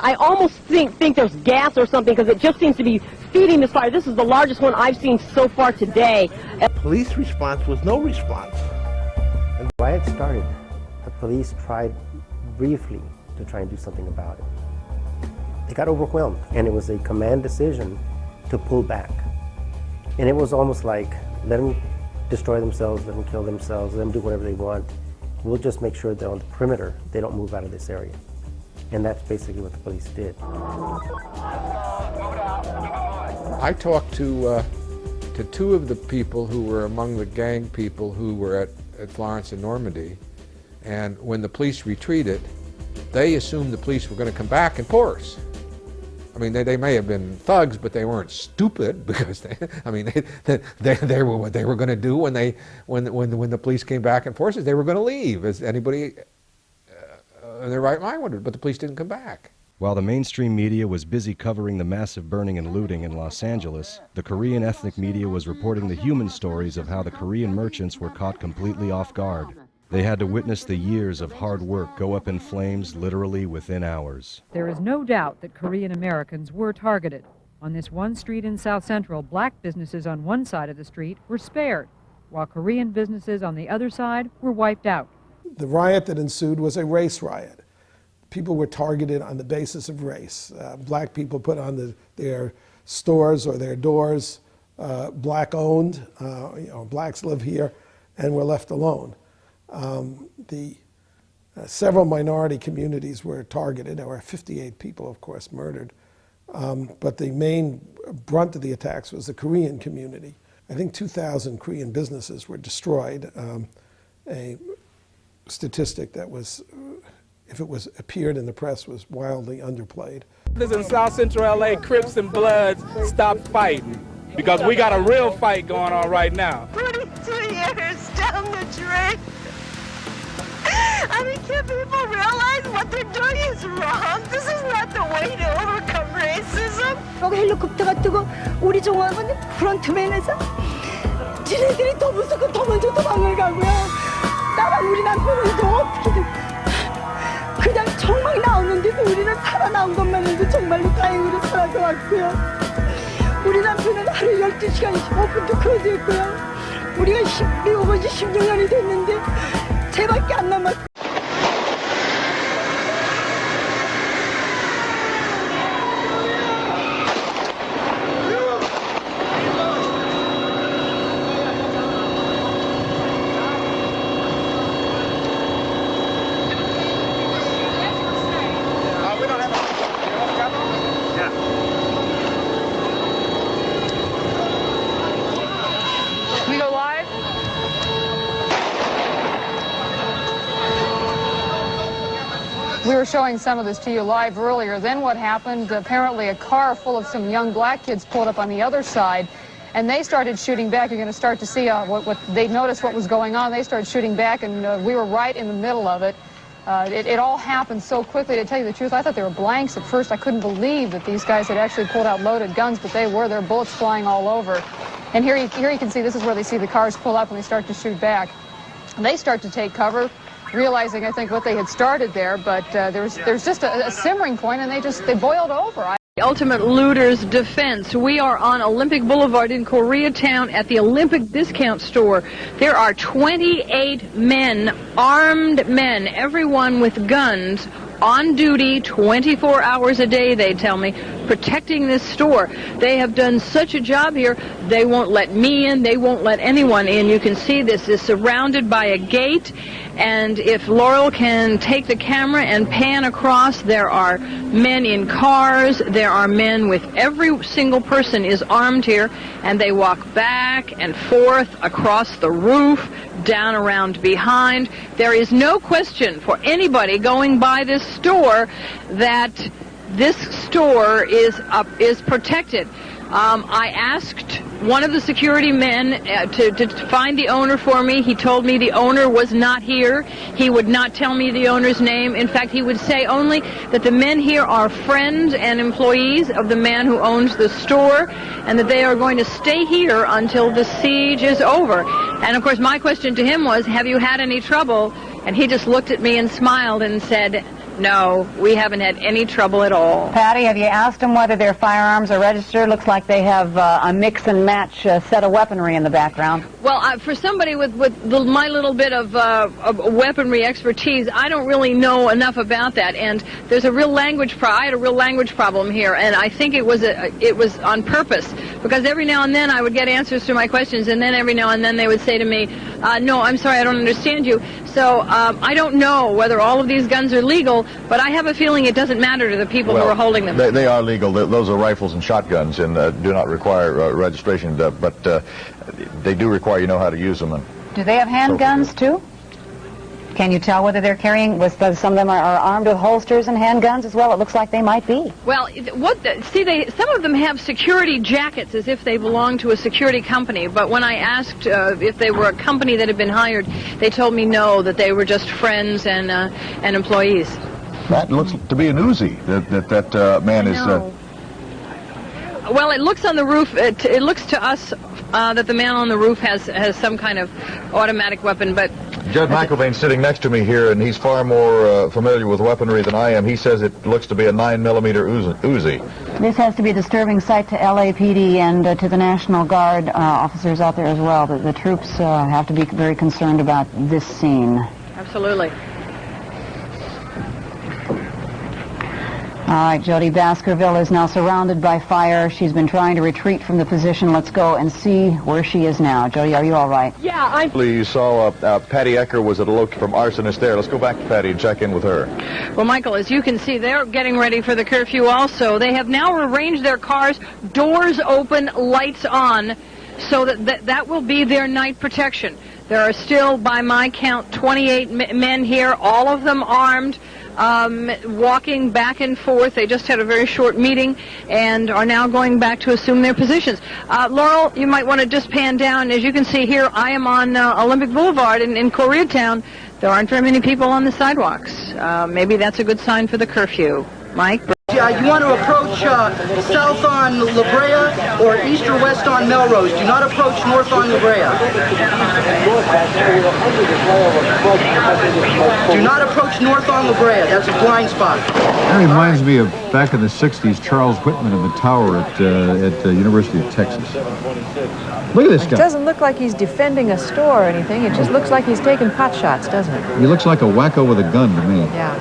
I almost think there's gas or something, because it just seems to be feeding this fire. This is the largest one I've seen so far today. Police response was no response. When the riot started, the police tried briefly to try and do something about it. They got overwhelmed, and it was a command decision to pull back. And it was almost like, let them destroy themselves, let them kill themselves, let them do whatever they want. We'll just make sure they're on the perimeter, they don't move out of this area. And that's basically what the police did. I talked to two of the people who were among the gang people who were at Florence and Normandy, and when the police retreated, they assumed the police were going to come back and force. I mean, they may have been thugs, but they weren't stupid, because they were what they were going to do when the police came back and forced us. They were going to leave, as anybody in their right mind would, but the police didn't come back. While the mainstream media was busy covering the massive burning and looting in Los Angeles, the Korean ethnic media was reporting the human stories of how the Korean merchants were caught completely off guard. They had to witness the years of hard work go up in flames literally within hours. There is no doubt that Korean Americans were targeted. On this one street in South Central, black businesses on one side of the street were spared, while Korean businesses on the other side were wiped out. The riot that ensued was a race riot. People were targeted on the basis of race. Black people put on their stores or their doors, black-owned, blacks live here, and were left alone. Several minority communities were targeted. There were 58 people, of course, murdered. But the main brunt of the attacks was the Korean community. I think 2,000 Korean businesses were destroyed. A statistic that was, if it was appeared in the press, was wildly underplayed. This in South Central LA, Crips and Bloods stop fighting, because we got a real fight going on right now. 42 years down the drain. I mean, can't people realize what they're doing is wrong? This is not the way to overcome racism. 헬리콥터가 뜨고 우리 종합은 프론트맨에서 지네들이 더 무섭고 더 먼저 도망을 가고요. 나랑 우리 남편은 또 어떻게든 그냥 정말 나오는데도 우리는 살아나온 것만 해도 정말로 다행으로 살아서 왔고요. 우리 남편은 하루 12시간 15분도 크루즈 했고요. 우리가 미국 온 지 16년이 됐는데 쟤밖에 안 남았어요. We go live? We were showing some of this to you live earlier. Then what happened, apparently a car full of some young black kids pulled up on the other side, and they started shooting back. You're going to start to see what they noticed what was going on. They started shooting back, and we were right in the middle of it. It all happened so quickly. To tell you the truth, I thought they were blanks at first. I couldn't believe that these guys had actually pulled out loaded guns, but they were. There were bullets flying all over. And here you can see, this is where they see the cars pull up and they start to shoot back. And they start to take cover, realizing, I think, what they had started there, but there's just a simmering point, and they boiled over. The Ultimate Looters Defense. We are on Olympic Boulevard in Koreatown at the Olympic Discount Store. There are 28 men, armed men, everyone with guns, on duty 24 hours a day, they tell me, protecting this store. They have done such a job here, they won't let me in, they won't let anyone in. You can see this is surrounded by a gate, and if Laurel can take the camera and pan across, there are men in cars, there are men with, every single person is armed here, and they walk back and forth across the roof, down around behind. There is no question for anybody going by this store that this store is protected. I asked one of the security men to find the owner for me. He told me the owner was not here. He would not tell me the owner's name. In fact, he would say only that the men here are friends and employees of the man who owns the store, and that they are going to stay here until the siege is over. And of course, my question to him was, have you had any trouble? And he just looked at me and smiled and said, No, we haven't had any trouble at all. Patty, have you asked them whether their firearms are registered? Looks like they have a mix and match set of weaponry in the background. Well, for somebody with my little bit of weaponry expertise, I don't really know enough about that. And there's a real language I had a real language problem here, and I think it was on purpose, because every now and then I would get answers to my questions, and then every now and then they would say to me, "No, I'm sorry, I don't understand you." So I don't know whether all of these guns are legal, but I have a feeling it doesn't matter to the people who are holding them. They are legal. Those are rifles and shotguns, and do not require registration, but they do require you know how to use them. And do they have handguns too? Can you tell whether they're carrying, some of them are armed with holsters and handguns as well? It looks like they might be. Well, some of them have security jackets as if they belong to a security company, but when I asked if they were a company that had been hired, they told me no, that they were just friends and employees. That looks to be an Uzi that man is... Well, it looks on the roof, it looks to us that the man on the roof has some kind of automatic weapon, but... Judge McIlvaine's sitting next to me here, and he's far more familiar with weaponry than I am. He says it looks to be a 9mm Uzi. This has to be a disturbing sight to LAPD and to the National Guard officers out there as well. The troops have to be very concerned about this scene. Absolutely. All right, Jody Baskerville is now surrounded by fire. She's been trying to retreat from the position. Let's go and see where she is now. Jody, are you all right? Yeah, You saw Patty Ecker was at a location from arsonist there. Let's go back to Patty and check in with her. Well, Michael, as you can see, they're getting ready for the curfew also. They have now arranged their cars, doors open, lights on, so that will be their night protection. There are still, by my count, 28 men here, all of them armed. Walking back and forth. They just had a very short meeting and are now going back to assume their positions. Laurel, you might want to just pan down. As you can see here, I am on Olympic Boulevard in Koreatown. There aren't very many people on the sidewalks. Maybe that's a good sign for the curfew. Mike? You want to approach south on La Brea or east or west on Melrose. Do not approach north on La Brea. Do not approach north on La Brea. That's a blind spot. That reminds me of back in the 60s, Charles Whitman in the tower at the University of Texas. Look at this guy. It doesn't look like he's defending a store or anything. It just looks like he's taking pot shots, doesn't it? He looks like a wacko with a gun to me. Yeah.